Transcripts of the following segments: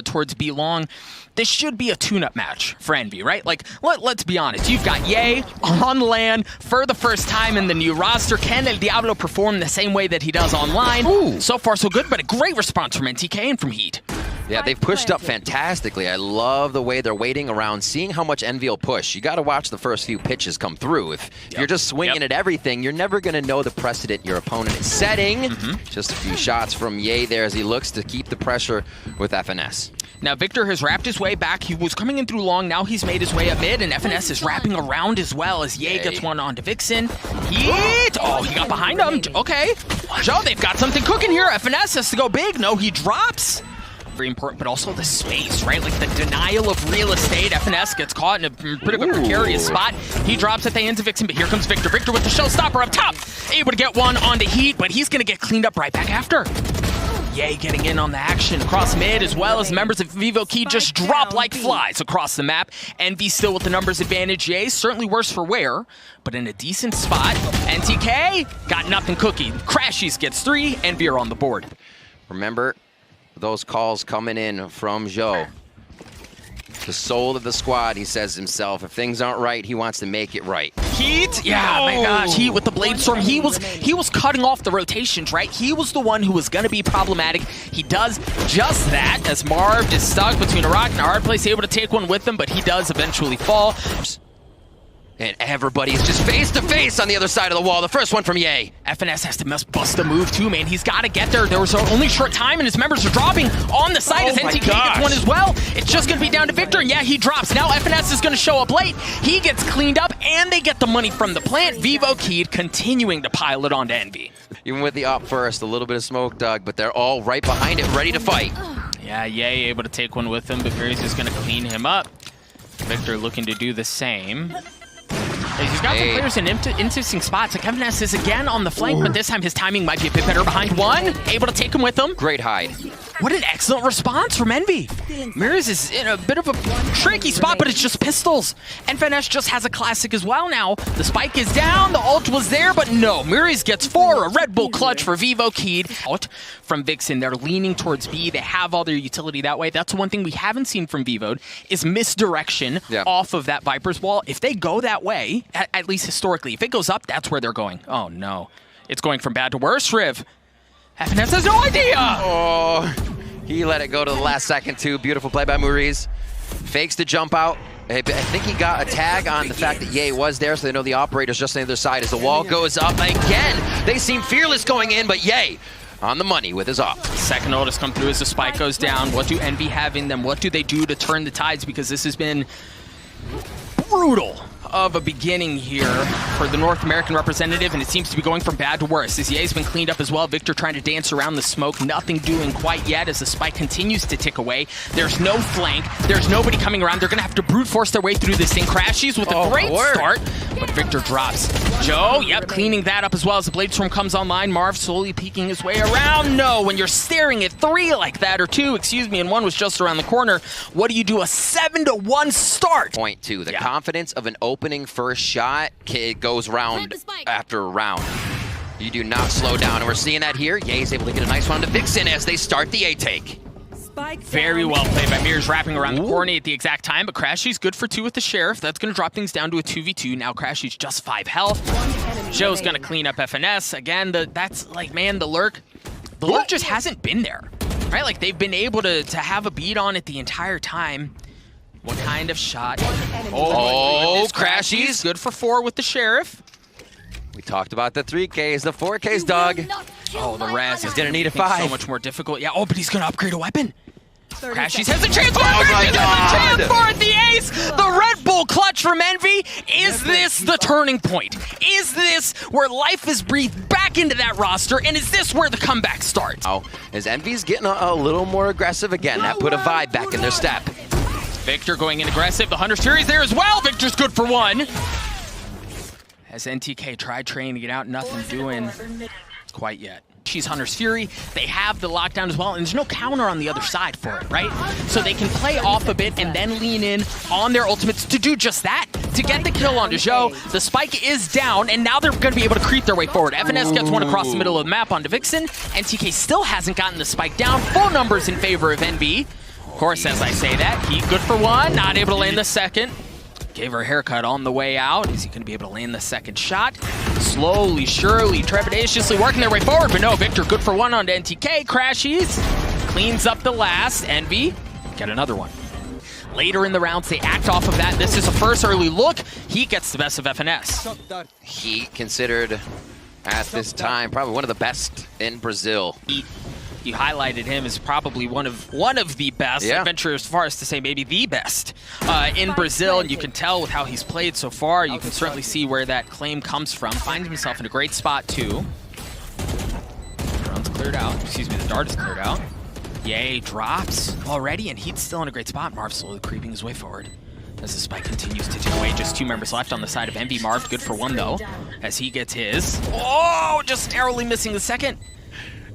towards B long. This should be a tune-up match for Envy, right? Like, let's be honest. You've got JhoW on LAN for the first time in the new roster. Can El Diablo perform the same way that he does online? Ooh. So far, so good, but a great response from NTK and from Heat. Yeah, they've pushed up fantastically. I love the way they're waiting around, seeing how much Envy will push. You got to watch the first few pitches come through. If you're just swinging at everything, you're never going to know the precedent your opponent is setting. Just a few shots from JhoW there as he looks to keep the pressure with FNS. Now, Victor has wrapped his way back. He was coming in through long. Now he's made his way up mid, and FNS is wrapping around as well as JhoW gets one onto Vixen. Heat! Oh, he got behind him. Okay. JhoW, they've got something cooking here. FNS has to go big. No, he drops. Very important, but also the space, right? Like the denial of real estate. FNS gets caught in a bit of a precarious spot. He drops at the hands of Vixen, but here comes Victor. Victor with the showstopper up top. Able to get one onto Heat, but he's going to get cleaned up right back after. JhoW getting in on the action across mid, as well as members of Vivo Keyd just drop like flies across the map. Envy still with the numbers advantage. JhoW certainly worse for wear, but in a decent spot. NTK got nothing cooking. crashies gets 3, Envy are on the board. Remember those calls coming in from JhoW. The soul of the squad, he says himself. If things aren't right, he wants to make it right. Heat, yeah, my gosh, Heat with the Blade Storm. He was cutting off the rotations, right? He was the one who was going to be problematic. He does just that, as Marved is stuck between a rock and a hard place, able to take one with him, but he does eventually fall. And everybody is just face to face on the other side of the wall. The first one from JhoW. FNS has to bust a move too, man. He's got to get there. There was only short time, and his members are dropping on the side as NTK gets one as well. It's just going to be down to Victor, and yeah, he drops. Now FNS is going to show up late. He gets cleaned up, and they get the money from the plant. Vivo Keyd continuing to pile it onto Envy. Even with the up first, a little bit of smoke dug, but they're all right behind it, ready to fight. Yeah, JhoW able to take one with him, but Murizzz is going to clean him up. Victor looking to do the same. He's got some players in interesting spots. Like FNS is again on the flank, but this time his timing might be a bit better behind one. Able to take him with him. Great hide. What an excellent response from Envy. Murizzz is in a bit of a tricky spot, but it's just pistols. FNS just has a classic as well now. The spike is down, the ult was there, but no. Murizzz gets 4, a Red Bull clutch for Vivo Keyd. Out from Vixen, they're leaning towards B. They have all their utility that way. That's one thing we haven't seen from Vivo is misdirection off of that Viper's wall. If they go that way, at least historically, if it goes up, that's where they're going. Oh no, it's going from bad to worse, Riv. FNS has no idea! Oh, he let it go to the last second too. Beautiful play by murizzz. Fakes the jump out. I think he got a tag on the fact that JhoW was there, so they know the operator's just on the other side as the wall goes up again. They seem fearless going in, but JhoW on the money with his op. Second ult has come through as the spike goes down. What do Envy have in them? What do they do to turn the tides? Because this has been brutal of a beginning here for the North American representative, and it seems to be going from bad to worse. As JhoW's been cleaned up as well. Victor trying to dance around the smoke, nothing doing quite yet as the spike continues to tick away. There's no flank, there's nobody coming around. They're gonna have to brute force their way through this thing. crashies with a great start, but Victor drops. JhoW, cleaning that up as well as the Blade Storm comes online. Marv slowly peeking his way around. No, when you're staring at 3 like that, or 2, excuse me, and 1 was just around the corner, what do you do? A 7-1 start. Point 2, the confidence of an opening first shot goes round after round. You do not slow down, and we're seeing that here. JhoW's able to get a nice one to Vixen as they start the A take. Very well played by murizzz, wrapping around the corner at the exact time, but crashies good for 2 with the Sheriff. That's going to drop things down to a 2v2. Now crashies just 5 health. JhoW's going to clean up FNS. Again, that's like, man, the lurk just hasn't been there, right? Like, they've been able to have a beat on it the entire time. What kind of shot? Oh, crashies. Good for 4 with the Sheriff. We talked about the 3Ks, the 4Ks, dog. Oh, the Raz is gonna need a 5. So much more difficult. Yeah, oh, but he's gonna upgrade a weapon. crashies has a chance for the ace! The Red Bull clutch from Envy! Is this the turning point? Is this where life is breathed back into that roster? And is this where the comeback starts? Oh, as Envy's getting a little more aggressive again. That put a vibe back in their step. Victor going in aggressive. The Hunter's Fury's there as well. Victor's good for 1. As NTK tried trying to get out, nothing doing quite yet. She's Hunter's Fury. They have the lockdown as well, and there's no counter on the other side for it, right? So they can play off a bit and then lean in on their ultimates to do just that, to get the kill onto JhoW. The spike is down, and now they're going to be able to creep their way forward. FNS gets one across the middle of the map onto Vixen. NTK still hasn't gotten the spike down. Full numbers in favor of Envy. course, as I say that, Keyd good for one, not able to land the second. Gave her a haircut on the way out. Is he going to be able to land the second shot? Slowly, surely, trepidatiously working their way forward, but no, Victor good for one onto NTK. crashies, cleans up the last. Envy, get another one. Later in the rounds, they act off of that. This is a first early look. He gets the best of FNS. He considered, at this time, probably one of the best in Brazil. You highlighted him as probably one of the best. Yeah. I'd venture as far as to say maybe the best in Brazil, and you can tell with how he's played so far. You can certainly see where that claim comes from. Finds himself in a great spot too. Drone's cleared out. Excuse me, the dart is cleared out. Yay, drops already, and he's still in a great spot. Marv slowly creeping his way forward as the spike continues to tick away. Just 2 members left on the side of Envy. Marv good for one though, as he gets his. Oh, just narrowly missing the second.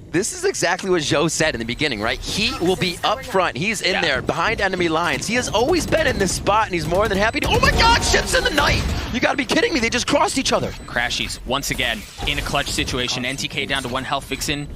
This is exactly what JhoW said in the beginning, right? He will be up front. He's in there, behind enemy lines. He has always been in this spot, and he's more than happy to— oh my god, ships in the night! You gotta be kidding me, they just crossed each other. crashies, once again, in a clutch situation. NTK down to 1 health. Vixen,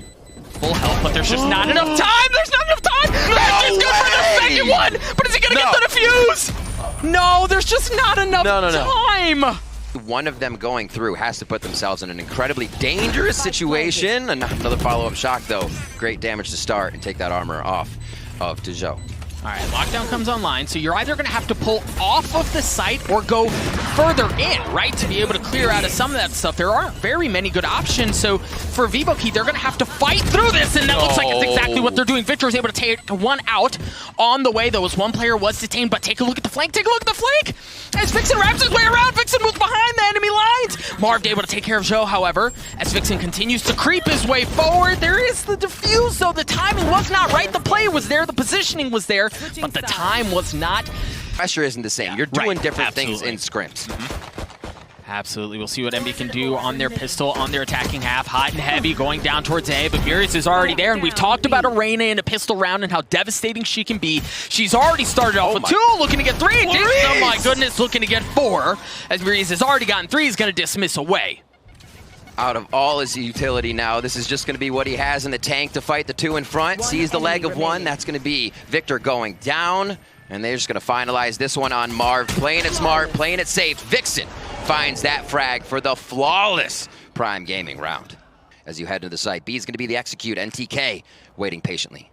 full health, but there's just not enough time! There's not enough time! Crashies good for the second one! But is he gonna get the defuse? No, there's just not enough time! One of them going through has to put themselves in an incredibly dangerous situation. Another follow-up shock, though. Great damage to start and take that armor off of JhoW. All right, lockdown comes online, so you're either going to have to pull off of the site or go further in, right, to be able to clear out of some of that stuff. There aren't very many good options, so for Vivo Keyd, they're going to have to fight through this, and that looks like it's exactly what they're doing. Victor is able to take one out on the way, though, as one player was detained, but take a look at the flank, take a look at the flank! As Vixen wraps his way around, Vixen moves behind the enemy lines! Marved able to take care of JhoW, however, as Vixen continues to creep his way forward. There is the defuse, though. The timing was not right. The play was there, the positioning was there, but the time was not. Pressure isn't the same. You're doing different things in scrims. Absolutely. We'll see what Envy can do on their pistol, on their attacking half. Hot and heavy going down towards A, but murizzz is already there, and we've talked about Arena in a pistol round and how devastating she can be. She's already started off with 2, looking to get 3. Oh my goodness, looking to get 4. As murizzz has already gotten 3, he's going to dismiss away. Out of all his utility now, this is just going to be what he has in the tank to fight the 2 in front. Sees the leg of 1. That's going to be Victor going down. And they're just going to finalize this one on Marv. Playing it smart, playing it safe. Vixen finds that frag for the flawless Prime Gaming round. As you head to the site, B is going to be the execute. NTK waiting patiently.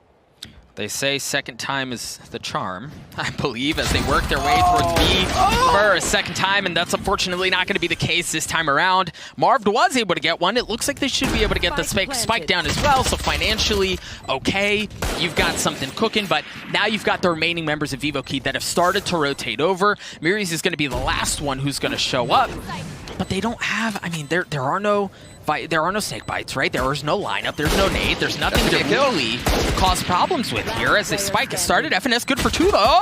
They say second time is the charm, I believe, as they work their way towards B for a second time, and that's unfortunately not going to be the case this time around. Marved was able to get one. It looks like they should be able to get the spike down as well, so financially, okay, you've got something cooking, but now you've got the remaining members of Vivo Keyd that have started to rotate over. murizzz is going to be the last one who's going to show up, but they don't have, I mean, there are no snake bites, right? There is no lineup, there's no nade, there's nothing to really cause problems with here as the spike has started. FNS good for 2 though.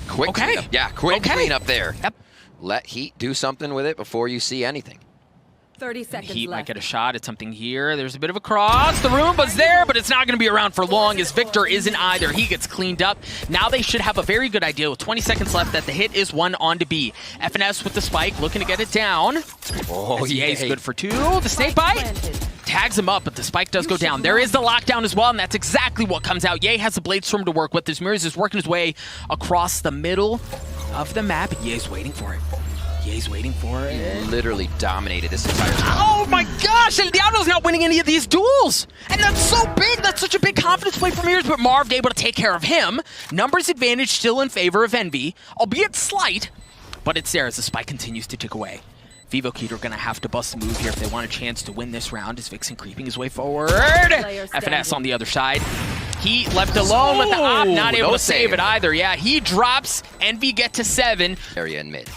Quick cleanup. Yeah, quick cleanup there. Yep. Let Heat do something with it before you see anything. 30 seconds Heat left. might get a shot at something here. There's a bit of a cross. The Roomba's there, but it's not going to be around for long as Victor isn't either. He gets cleaned up. Now they should have a very good idea with 20 seconds left that the hit is 1 on to B. FNS with the spike, looking to get it down. Oh, Ye's good for 2. The snake bite tags him up, but the spike does go down. There is the lockdown as well, and that's exactly what comes out. Ye has a blade storm to work with. As murizzz is working his way across the middle of the map. Ye's waiting for it. He's waiting for it. He literally dominated this entire time. Oh my gosh, El Diablo's not winning any of these duels. And that's so big. That's such a big confidence play from murizzz, but Marved able to take care of him. Numbers advantage still in favor of Envy, albeit slight, but it's there as the spike continues to tick away. Vivo Keyd are going to have to bust a move here if they want a chance to win this round as Vixen creeping his way forward. FNS on the other side. He left alone with the op, not able to save it either. Yeah, he drops. Envy get to 7. Area in mid.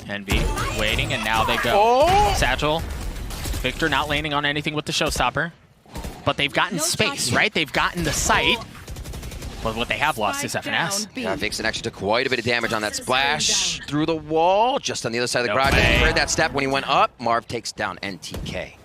Envy waiting, and now they go. Satchel. Victor not landing on anything with the showstopper. But they've gotten space, right? They've gotten the site. But what they have lost is FNS. Yeah, Vixen actually took quite a bit of damage on that splash through the wall, just on the other side of the garage. He heard that step when he went up. Marv takes down NTK.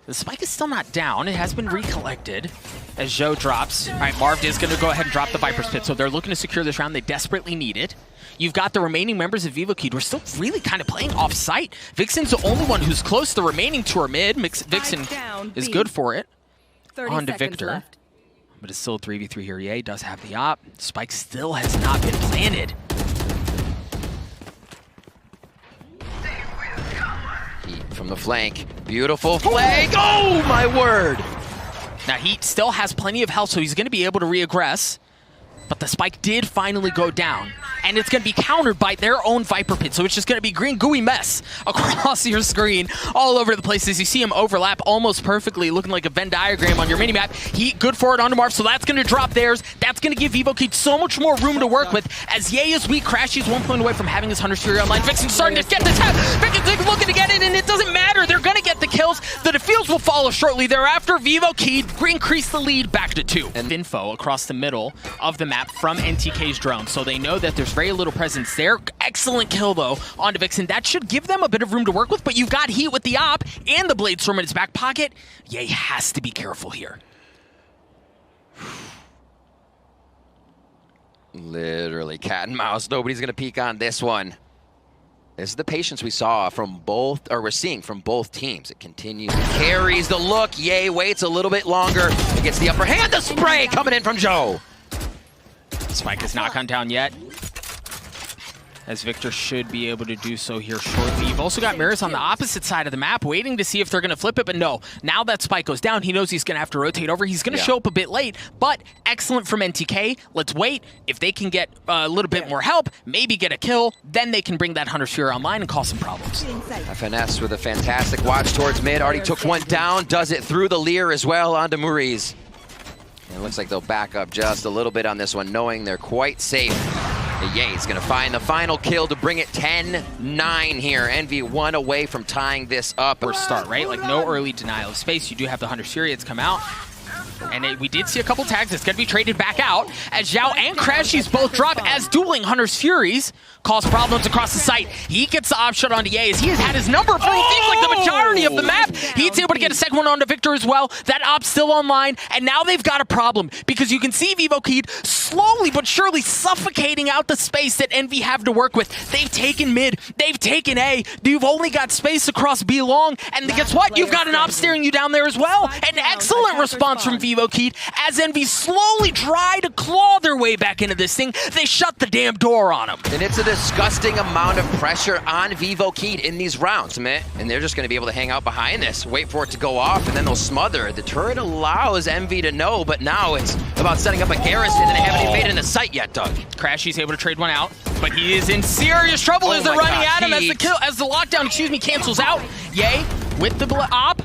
The spike is still not down. It has been recollected as JhoW drops. All right, Marved is going to go ahead and drop the Viper's Pit, so they're looking to secure this round. They desperately need it. You've got the remaining members of Vivo Keyd. We're still really kind of playing off-site. Vixen's the only one who's close. The remaining 2 are mid. Vixen is good for it. On to Victor. But it's still a 3v3 here. Ye does have the op. Spike still has not been planted. Heat from the flank. Beautiful flank. Oh, my word. Now, Heat still has plenty of health, so he's going to be able to re-aggress. But the spike did finally go down. And it's going to be countered by their own Viper Pit. So it's just going to be green gooey mess across your screen all over the place as you see him overlap almost perfectly, looking like a Venn diagram on your minimap. Heat good for it onto Marv, so that's going to drop theirs. That's going to give Vivo Keyd so much more room to work with. As Ye is weak, crashies 1 point away from having his Hunter's Fury online. Vixen's starting to get the tap. Vixen's looking to get it, and it doesn't matter. They're going to get the kills. The defuse will follow shortly thereafter. Vivo Keyd increase the lead back to 2. And info across the middle of the map from NTK's drone, so they know that there's very little presence there. Excellent kill, though, onto Vixen. That should give them a bit of room to work with, but you've got Heat with the op and the Blade Storm in his back pocket. Ye has to be careful here. Literally cat and mouse. Nobody's going to peek on this one. This is the patience we saw from both, or we're seeing from both teams. It continues, carries the look. Ye waits a little bit longer. It gets the upper hand. The spray coming in from JhoW. Spike is not gone down yet, as Victor should be able to do so here shortly. You've also got murizzz on the opposite side of the map, waiting to see if they're going to flip it, but no. Now that Spike goes down, he knows he's going to have to rotate over. He's going to show up a bit late, but excellent from NTK. Let's wait. If they can get a little bit more help, maybe get a kill, then they can bring that Hunter's Fury online and cause some problems. FNS with a fantastic watch towards mid. Already took one down, does it through the Lear as well onto murizzz. And it looks like they'll back up just a little bit on this one, knowing they're quite safe. Ye's going to find the final kill to bring it 10-9 here. Envy 1 away from tying this up. First start, right? Like no early denial of space. You do have the Hunter's Fury. It's come out. And we did see a couple tags. It's going to be traded back out as JhoW and crashies both drop as dueling Hunter's Furies cause problems across the site. He gets the op shot onto Ye as he has had his number for it seems like the majority of the map. He's able to get a second one onto Victor as well. That op's still online, and now they've got a problem because you can see Vivo Keyd slowly but surely suffocating out the space that Envy have to work with. They've taken mid, they've taken A. You've only got space across B long, and guess what? You've got an op staring you down there as well. An excellent response from Vivo Keyd as Envy slowly try to claw their way back into this thing. They shut the damn door on them. And it's a disgusting amount of pressure on Vivo Keyd in these rounds, man. And they're just going to be able to hang out behind this, wait for it to go off, and then they'll smother. The turret allows Envy to know, but now it's about setting up a garrison, and they haven't invaded the site yet, Doug. crashies able to trade one out, but he is in serious trouble as they're running at him as the lockdown, cancels out. Ye with the op.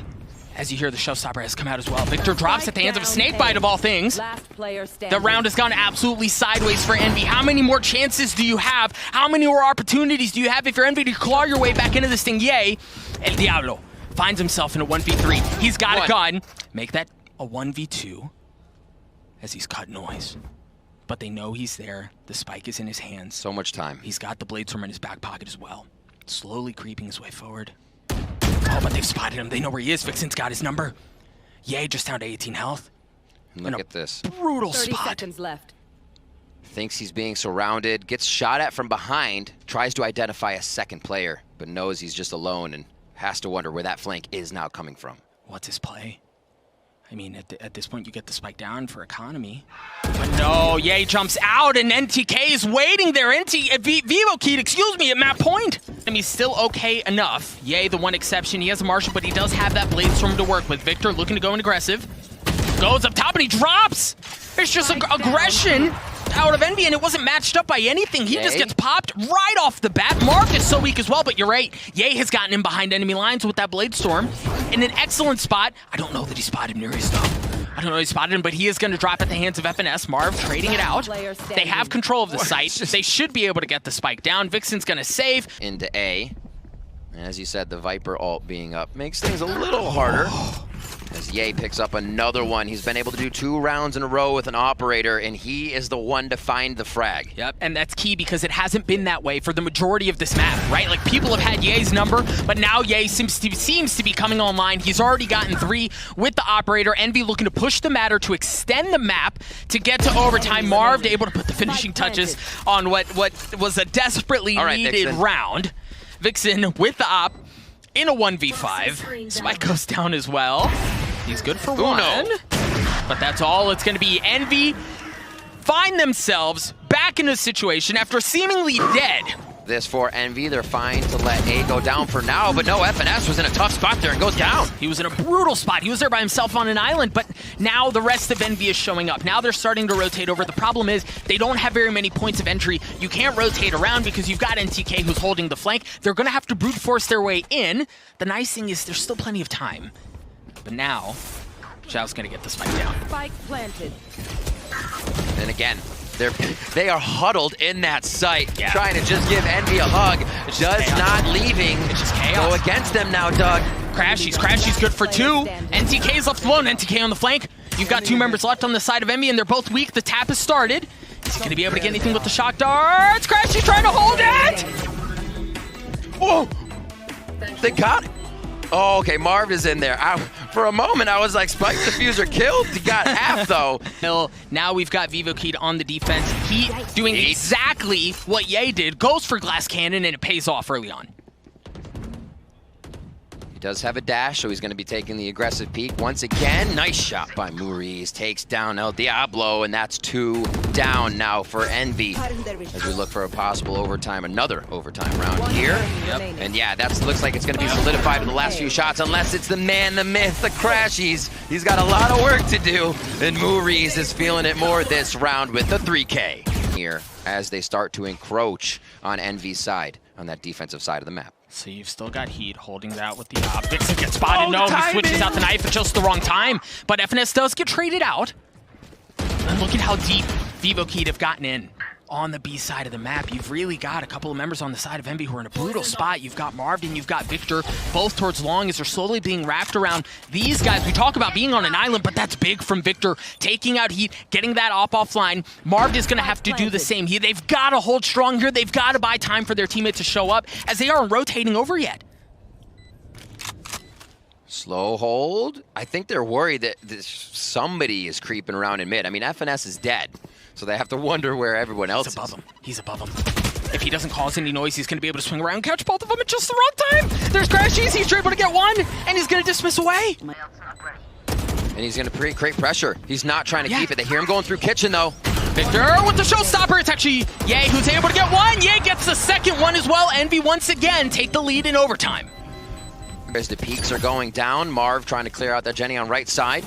As you hear, the showstopper has come out as well. Victor drops at the hands of a snakebite of all things. The round has gone absolutely sideways for Envy. How many more chances do you have? How many more opportunities do you have if you're Envy to claw your way back into this thing? Ye, El Diablo finds himself in a 1v3. He's got a gun. Make that a 1v2 as he's cut noise. But they know he's there. The spike is in his hands. So much time. He's got the blade storm in his back pocket as well. Slowly creeping his way forward. Oh, but they've spotted him. They know where he is. Vixen's got his number. Ye just down to 18 health. Look at this. Brutal 30 spot. seconds left. Thinks he's being surrounded, gets shot at from behind, tries to identify a second player, but knows he's just alone and has to wonder where that flank is now coming from. What's his play? I mean, at this point, you get the spike down for economy. But no, Ye jumps out, and NTK is waiting there. Vivo Keyd, excuse me, at map point. I mean, he's still okay enough. Ye, the one exception. He has a Marshal, but he does have that Blade Storm to work with. Victor looking to go in aggressive. Goes up top, and he drops. It's just aggression out of Envy, and it wasn't matched up by anything. He just gets popped right off the bat. Marved is so weak as well, but you're right. Ye has gotten him behind enemy lines with that Blade Storm in an excellent spot. I don't know that he spotted murizzz, though. I don't know if he spotted him, but he is going to drop at the hands of FNS. Marv trading it out. They have control of the site. They should be able to get the spike down. Vixen's going to save. Into A. As you said, the Viper ult being up makes things a little harder. As Ye picks up another one. He's been able to do 2 rounds in a row with an operator, and he is the one to find the frag. Yep, and that's key because it hasn't been that way for the majority of this map, right? Like, people have had Ye's number, but now Ye seems to be coming online. He's already gotten 3 with the operator. Envy looking to push the matter to extend the map to get to overtime. Marved able to put the finishing touches on what was a desperately needed round. Vixen with the op in a 1v5. Spike goes down as well. He's good for one. But that's all it's going to be. Envy find themselves back in a situation after seemingly dead. This for Envy, they're fine to let A go down for now, but no, FNS was in a tough spot there and goes down. He was in a brutal spot. He was there by himself on an island, but now the rest of Envy is showing up. Now they're starting to rotate over. The problem is they don't have very many points of entry. You can't rotate around because you've got NTK who's holding the flank. They're going to have to brute force their way in. The nice thing is there's still plenty of time. But now, JhoW's going to get this fight down. Spike planted. And again, they are huddled in that site, trying to just give Envy a hug. Just not leaving. It's just chaos. Go against them now, Doug. Crashies good for 2. NTK's left alone. NTK on the flank. You've got 2 members left on the side of Envy, and they're both weak. The tap has started. Is he going to be able to get anything with the shock darts? Crashies trying to hold it! Whoa! They got it. Oh, okay, Marved is in there. For a moment, I was like, Spike Diffuser killed. He got half, though. Now we've got Vivo Keyd on the defense. He doing exactly what Ye did. Goes for Glass Cannon, and it pays off early on. He does have a dash, so he's going to be taking the aggressive peek once again. Nice shot by murizzz. Takes down El Diablo, and that's 2 down now for Envy. As we look for a possible overtime, another overtime round here. And yeah, that looks like it's going to be solidified in the last few shots, unless it's the man, the myth, the crashies. He's got a lot of work to do, and murizzz is feeling it more this round with the 3K here as they start to encroach on Envy's side, on that defensive side of the map. So you've still got Heat holding that with the op. Vixen gets spotted. No, he switches out the knife at just the wrong time. But FNS does get traded out. And look at how deep Vivo Keyd have gotten in on the B side of the map. You've really got a couple of members on the side of Envy who are in a brutal spot. You've got Marved and you've got Victor, both towards long as they're slowly being wrapped around these guys. We talk about being on an island, but that's big from Victor. Taking out Heat, getting that op offline. Marved is going to have to do the same. They've got to hold strong here. They've got to buy time for their teammate to show up as they aren't rotating over yet. Slow hold. I think they're worried that somebody is creeping around in mid. I mean, FNS is dead, so they have to wonder where everyone else is. He's above him. If he doesn't cause any noise, he's going to be able to swing around and catch both of them at just the wrong time. There's crashies. He's able to get one, and he's going to dismiss away. And he's going to create pressure. He's not trying to keep it. They hear him going through kitchen, though. Victor with the showstopper. It's actually Ye who's able to get one. Ye gets the second one as well. Envy once again take the lead in overtime. As the peaks are going down, Marv trying to clear out that Jenny on right side.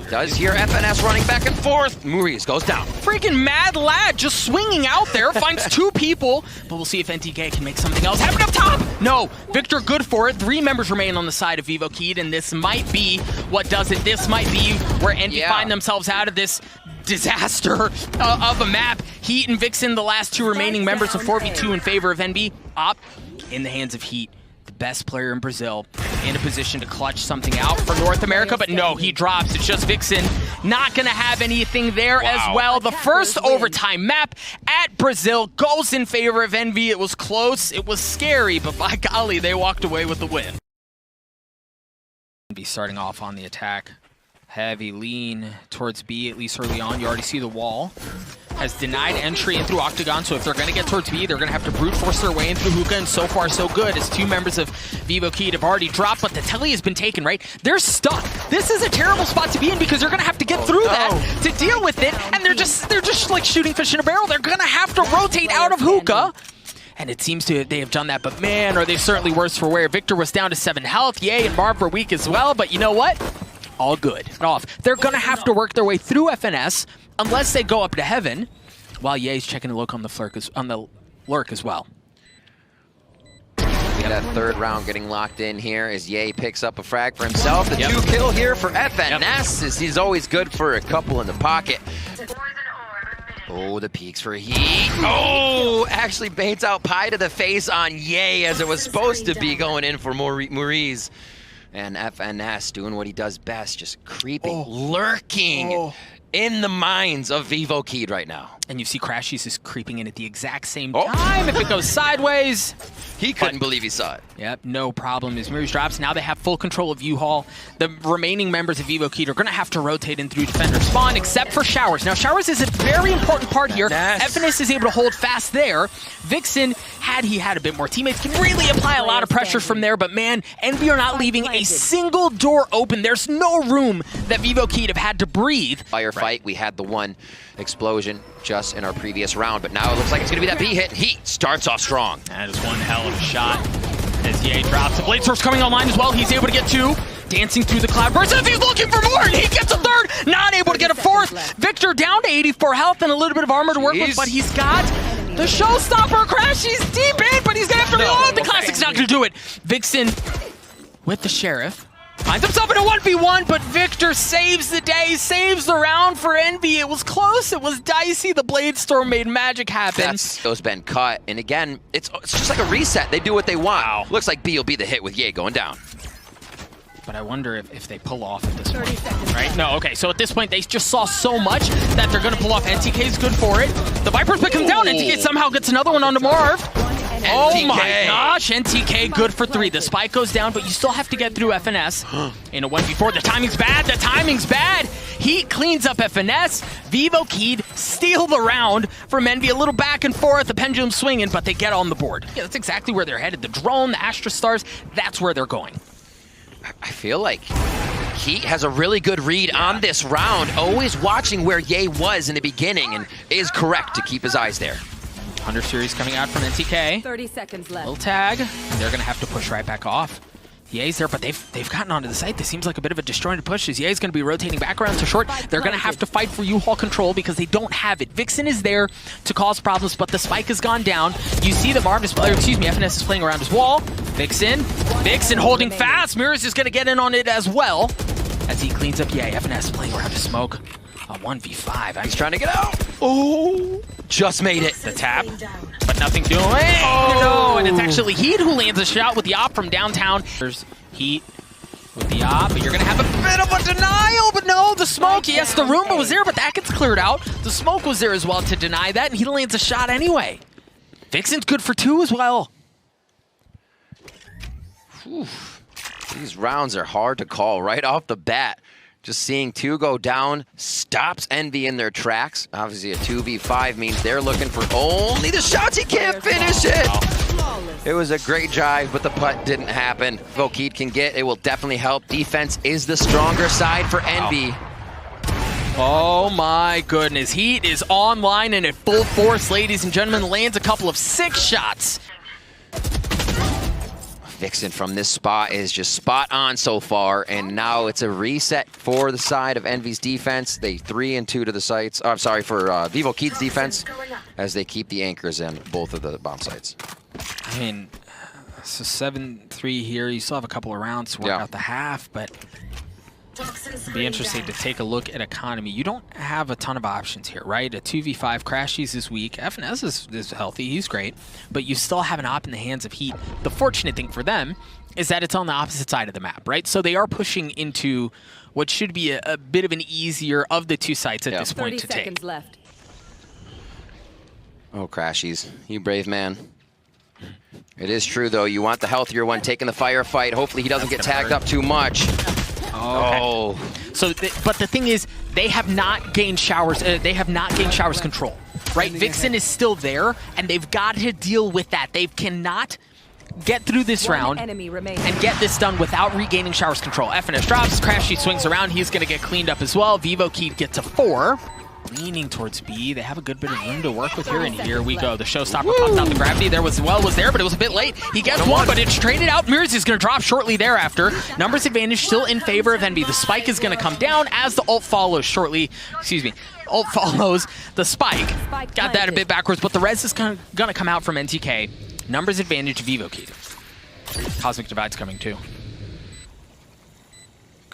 Does hear FNS running back and forth. murizzz goes down. Freaking mad lad just swinging out there, finds 2 people, but we'll see if NTK can make something else happen up top. No, Victor good for it. 3 members remain on the side of Vivo Keyd, and this might be what does it. This might be where Envy find themselves out of this disaster of a map. Heat and Vixen, the last 2 remaining members of 4v2 in favor of Envy. Op in the hands of Heat. Best player in Brazil, in a position to clutch something out for North America, but no, he drops. It's just Vixen. Not going to have anything there as well. The first overtime map at Brazil goes in favor of Envy. It was close, it was scary, but by golly, they walked away with the win. Envy starting off on the attack. Heavy lean towards B, at least early on. You already see the wall. Has denied entry in through Octagon, so if they're going to get towards B, they're going to have to brute force their way in through Hookah, and so far so good, as 2 members of Vivo Keyd have already dropped, but the telly has been taken, right? They're stuck. This is a terrible spot to be in because they're going to have to get through that to deal with it, and they're just like shooting fish in a barrel. They're going to have to rotate out of Hookah. And it seems to they have done that, but man, are they certainly worse for wear. Victor was down to 7 health. Ye and Marv were weak as well, but you know what? All good. They're going to have to work their way through FNS unless they go up to heaven, while Ye's checking a look on the lurk as well. That 3rd round getting locked in here as Ye picks up a frag for himself. The 2 kill here for FNS as he's always good for a couple in the pocket. Oh, the peaks for Heat. Oh, actually baits out Pie to the face on Ye as it was supposed to be going in for murizzz. And FNS doing what he does best, just creeping, lurking in the minds of Vivo Keyd right now. And you see crashies is creeping in at the exact same time. If it goes sideways. He couldn't believe he saw it. Yep, no problem. As murizzz drops, now they have full control of JhoW. The remaining members of Vivo Keyd are going to have to rotate in through defender spawn, except for Showers. Now, Showers is a very important part here. FNS is able to hold fast there. Vixen, had he had a bit more teammates, can really apply a lot of pressure from there. But man, Envy are not leaving a single door open. There's no room that Vivo Keyd have had to breathe. Firefight, we had the one explosion just in our previous round, but now it looks like it's going to be that B hit. Heat starts off strong. That is one hell of a shot. As Ye drops, the Blade Source coming online as well. He's able to get two. Dancing through the cloud burst. If he's looking for more, and he gets a third. Not able to get a fourth. Victor down to 84 health and a little bit of armor to work with, but he's got the showstopper. Crashies deep in, but he's going to have to reload. The Classic's not going to do it. Vixen with the Sheriff. Finds himself in a 1v1, but Victor saves the day, saves the round for Envy. It was close, it was dicey. The Blade Storm made magic happen. Those been cut, and again, it's just like a reset. They do what they want. Wow. Looks like B will be the hit with Ye going down. But I wonder if they pull off at this point, right? No, okay, so at this point, they just saw so much that they're going to pull off. NTK's good for it. The Viper's pick him down. NTK somehow gets another one onto Marved. Oh my gosh, NTK good for 3. The spike goes down, but you still have to get through FNS in a 1v4. The timing's bad, the timing's bad. Heat cleans up FNS. Vivo Keyd steal the round from Envy. A little back and forth, the pendulum swinging, but they get on the board. Yeah, that's exactly where they're headed. The drone, the Astra Stars, that's where they're going. I feel like Heat has a really good read on this round, always watching where Ye was in the beginning, and is correct to keep his eyes there. Hunter series coming out from NTK. 30 seconds left. Little tag. They're going to have to push right back off. Ye's there, but they've gotten onto the site. This seems like a bit of a disjointed push as Ye's going to be rotating back around to short. They're going to have to fight for JhoW control because they don't have it. Vixen is there to cause problems, but the spike has gone down. You see the Marved, FNS is playing around his wall. Vixen holding fast. murizzz is going to get in on it as well as he cleans up Ye. FNS playing around his smoke. A 1v5. He's trying to get out. Oh, just made it. The tap, but nothing doing. Oh, no, and it's actually Heat who lands a shot with the op from downtown. There's Heat with the op, but you're going to have a bit of a denial, but no, the smoke. Yes, the Roomba was there, but that gets cleared out. The smoke was there as well to deny that, and he lands a shot anyway. Vixen's good for 2 as well. Whew. These rounds are hard to call right off the bat. Just seeing 2 go down stops Envy in their tracks. Obviously, a 2v5 means they're looking for only the shots. He can't finish it. It was a great drive, but the putt didn't happen. Vivo Keyd can get, it will definitely help. Defense is the stronger side for Envy. Oh my goodness. Heat is online and at full force, ladies and gentlemen. Lands a couple of 6 shots. Vixen from this spot is just spot on so far, and now it's a reset for the side of Envy's defense. They 3 and 2 to the sites. Oh, I'm sorry, for Vivo Keyd's defense, as they keep the anchors in both of the bomb sites. I mean, so 7-3 here. You still have a couple of rounds to work out the half, but it'd be interesting to take a look at economy. You don't have a ton of options here, right? A 2v5, crashies is weak. FNS is healthy, he's great, but you still have an op in the hands of Heat. The fortunate thing for them is that it's on the opposite side of the map, right? So they are pushing into what should be a bit of an easier of the 2 sites at this point to take. 30 seconds left. Oh, crashies, you brave man. It is true, though. You want the healthier one taking the firefight. Hopefully he doesn't get tagged up too much. Oh. So, but the thing is, they have not gained Showers. They have not gained Showers control, right? Vixen is still there, and they've got to deal with that. They cannot get through this round and get this done without regaining Showers control. FNS drops, crashy swings around. He's going to get cleaned up as well. Vivo Keyd gets a 4. Leaning towards B. They have a good bit of room to work with here, and here we go. The showstopper popped out the gravity. There was there, but it was a bit late. He gets one, but it's traded out. murizzz is going to drop shortly thereafter. Numbers advantage still in favor of Envy. The spike is going to come down as the ult follows shortly. Excuse me. Ult follows the spike. Got that a bit backwards, but the res is going to come out from NTK. Numbers advantage Vivo Keyd. Cosmic Divide's coming too.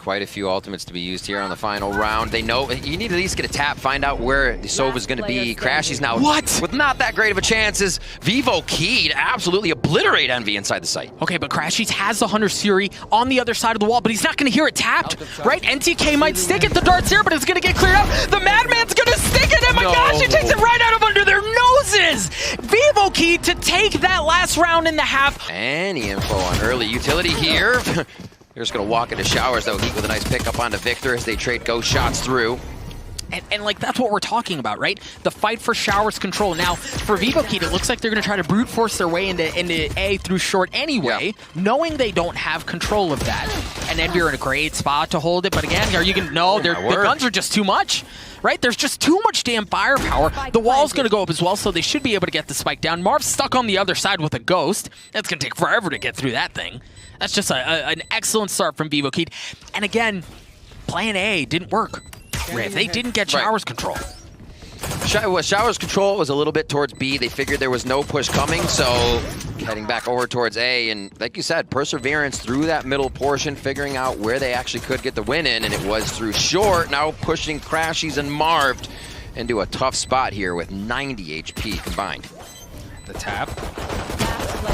Quite a few ultimates to be used here on the final round. They know you need to at least get a tap, find out where the Sova's going to be. crashies now. What? With not that great of a chances. Vivo Keyd absolutely obliterate Envy inside the site. Okay, but crashies has the Hunter's Fury on the other side of the wall, but he's not going to hear it tapped, right? NTK might stick it. The dart's here, but it's going to get cleared out. The Madman's going to stick it. Oh my gosh, he takes it right out of under their noses. Vivo Keyd to take that last round in the half. Any info on early utility here? They're just going to walk into showers, though. Heat with a nice pickup onto Victor as they trade ghost shots through. And like, that's what we're talking about, right? The fight for showers control. Now, for Vivo Keyd, it looks like they're going to try to brute force their way into A through short anyway, knowing they don't have control of that. And Envy are in a great spot to hold it. But again, are you going to... No, the guns are just too much, right? There's just too much damn firepower. The wall's going to go up as well, so they should be able to get the spike down. Marv's stuck on the other side with a ghost. That's going to take forever to get through that thing. That's just an excellent start from Vivo Keyd. And again, plan A didn't work. Riv, they didn't get showers control. Showers control was a little bit towards B. They figured there was no push coming, so heading back over towards A. And like you said, perseverance through that middle portion, figuring out where they actually could get the win in, and it was through short. Now pushing crashies and Marved into a tough spot here with 90 HP combined. The tap.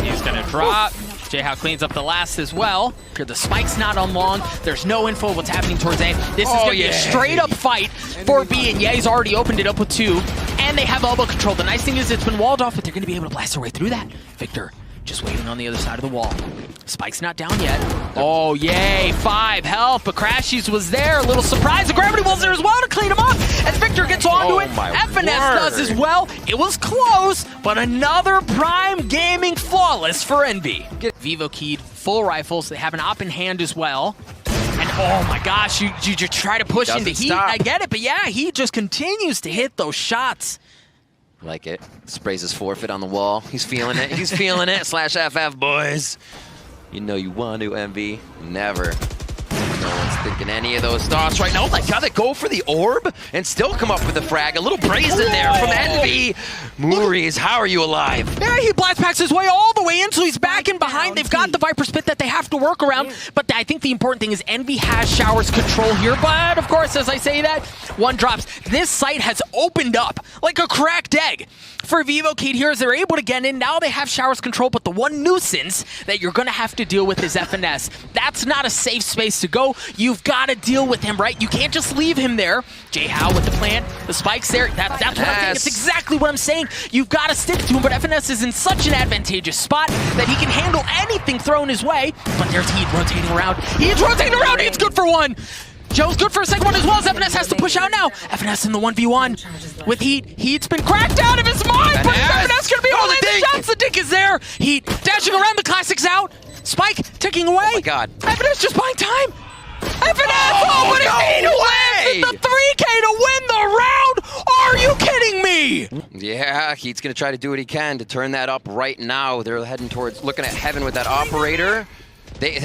He's gonna drop. JhoW cleans up the last as well. The spike's not on long. There's no info of what's happening towards A. This is gonna be a straight up fight for B, and he's already opened it up with 2. And they have elbow control. The nice thing is it's been walled off, but they're gonna be able to blast their way through that. Victor just waiting on the other side of the wall. Spike's not down yet. Oh, yay, 5 health, but crashies was there. A little surprise, and Gravity was there as well to clean him up. And Victor gets onto it. FNS does as well. It was close, but another Prime Gaming flawless for Envy. Vivo Keyd, full rifles. They have an op in hand as well. And oh my gosh, you just try to push into Heat. I get it, but yeah, he just continues to hit those shots. Like it. Sprays his forfeit on the wall. He's feeling it. He's feeling it. /FF, boys. You know you want to, Envy. Never. No one's thinking any of those thoughts right now. Oh my god, they go for the orb and still come up with the frag. A little brazen there from Envy. murizzz, how are you alive? Yeah, he blast packs his way all the way in, so he's back in behind. They've got the Viper Spit that they have to work around. But I think the important thing is Envy has showers control here. But of course, as I say that, one drops. This site has opened up like a cracked egg for Vivo Keyd here as they're able to get in. Now they have showers control, but the one nuisance that you're going to have to deal with is FNS. That's not a safe space to go. You've got to deal with him, right? You can't just leave him there. JhoW with the plant, the spike's there. That's what I'm saying. It's exactly what I'm saying. You've got to stick to him, but FNS is in such an advantageous spot that he can handle anything thrown his way. But there's Heat rotating around. He's rotating around. He's good for one. JhoW's good for a second one as well as FNS has to push out now. FNS in the 1v1 with Heat. Heat's been cracked out of his mind, but FNS gonna be able to land the shots. The dink is there. Heat dashing around, the classics out. Spike ticking away. Oh my god. FNS just buying time. FNS, but it's Heat who lands the 3K to win the round. Are you kidding me? Yeah, Heat's gonna try to do what he can to turn that up right now. They're heading towards, looking at heaven with that operator. They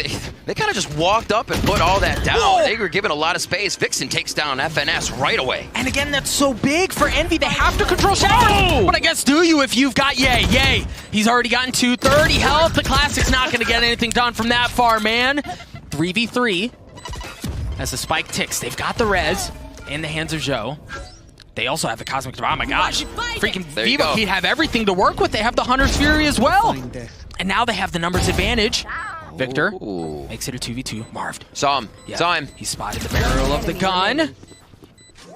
kind of just walked up and put all that down. Whoa. They were given a lot of space. Vixen takes down FNS right away. And again, that's so big for Envy. They have to control showers. But I guess do you if you've got Yay. He's already gotten 230 health. The Classic's not going to get anything done from that far, man. 3v3 as the spike ticks. They've got the res in the hands of JhoW. They also have the Cosmic Divide. Oh my gosh. Freaking Vivo Keyd have everything to work with. They have the Hunter's Fury as well. And now they have the numbers advantage. Victor makes it a 2v2. Marved. Saw him. Yeah. Saw him. He spotted the barrel of the gun.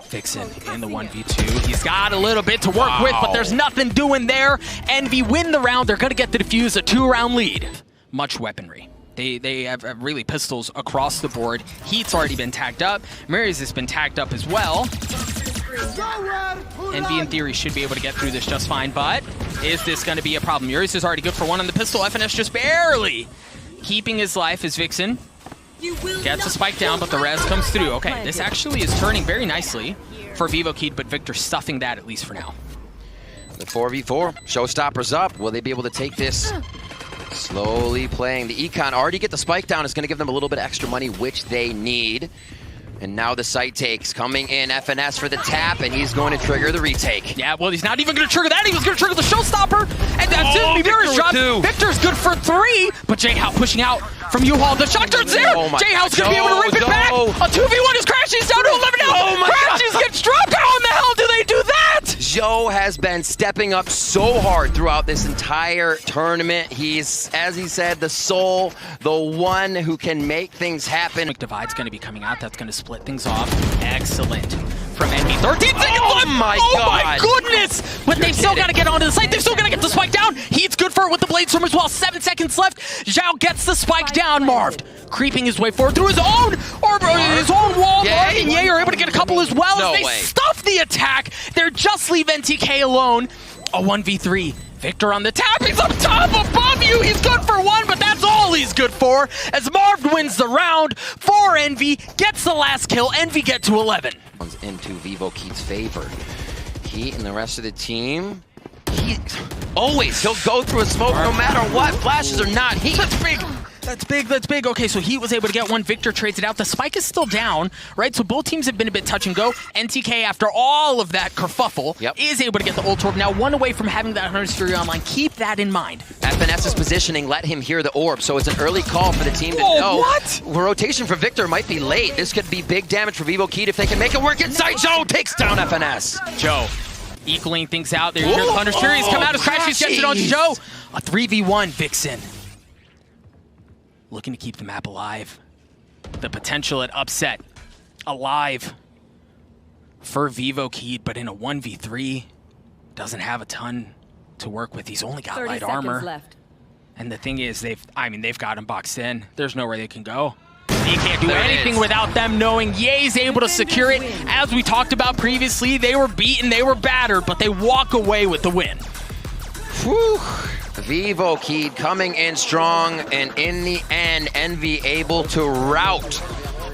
Vixen in the 1v2. He's got a little bit to work with, but there's nothing doing there. Envy win the round. They're going to get the defuse, a 2-round lead. Much weaponry. They have really pistols across the board. Heat's already been tagged up. murizzz has been tagged up as well. Envy, in theory, should be able to get through this just fine, but is this going to be a problem? murizzz is already good for one on the pistol. FNS just barely keeping his life as Vixen gets a spike down, but the res comes through. Okay, this actually is turning very nicely for Vivo Keyd, but Victor stuffing that at least for now. The 4v4, showstoppers up. Will they be able to take this? Slowly playing. The Econ already get the spike down. Is going to give them a little bit extra money, which they need. And now the site takes. Coming in, FNS for the tap, and he's going to trigger the retake. Yeah, well, he's not even going to trigger that. He was going to trigger the showstopper. And that's it. Victor's shot. Victor's good for 3, but JhoW pushing out from U-Haul. The shot turns there. JhoW's going to be able to rip it back. A 2v1 is crashies down to 11 now. Crashies gets dropped. How in the hell do they do that? JhoW has been stepping up so hard throughout this entire tournament. He's, as he said, the soul, the one who can make things happen. Divide's going to be coming out. That's going to split things off. Excellent. From Envy. 13 seconds left. Oh my goodness. But they've still got to get onto the site. They've still got to get the spike down. He's good for it with the blade storm as well. 7 seconds left. JhoW gets the spike down. Marved creeping his way forward through his own wall. Marved and Ye are able to get a couple as well as they stuff the attack. They're just leave NTK alone. A 1v3. Victor on the tap. He's up top above you. He's good for 1, but that's all he's good for. As Marved wins the round for Envy, gets the last kill. Envy get to 11. Into Vivo Keyd's favor. He and the rest of the team, he'll go through a smoke no matter what. Flashes or not, he That's big. That's big, that's big. Okay, so he was able to get 1. Victor trades it out. The spike is still down, right? So both teams have been a bit touch and go. NTK, after all of that kerfuffle, is able to get the ult orb. Now 1 away from having that Hunter's Fury online. Keep that in mind. FNS's positioning let him hear the orb, so it's an early call for the team to know. What? Rotation for Victor might be late. This could be big damage for Vivo Keyd if they can make it work inside. JhoW takes down FNS. JhoW equaling things out. There's the Hunter's Fury come out as crashies gets it on JhoW. A 3v1 Vixen. Looking to keep the map alive. The potential at upset alive for Vivo Keyd, but in a 1v3, doesn't have a ton to work with. He's only got light armor. Left. And the thing is, they've got him boxed in. There's nowhere they can go. He can't do anything without them knowing Ye's able to secure it. As we talked about previously, they were beaten, they were battered, but they walk away with the win. Whew. Vivo Keyd coming in strong, and in the end, Envy able to rout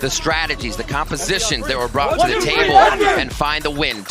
the strategies, the compositions that were brought to the table and find the win.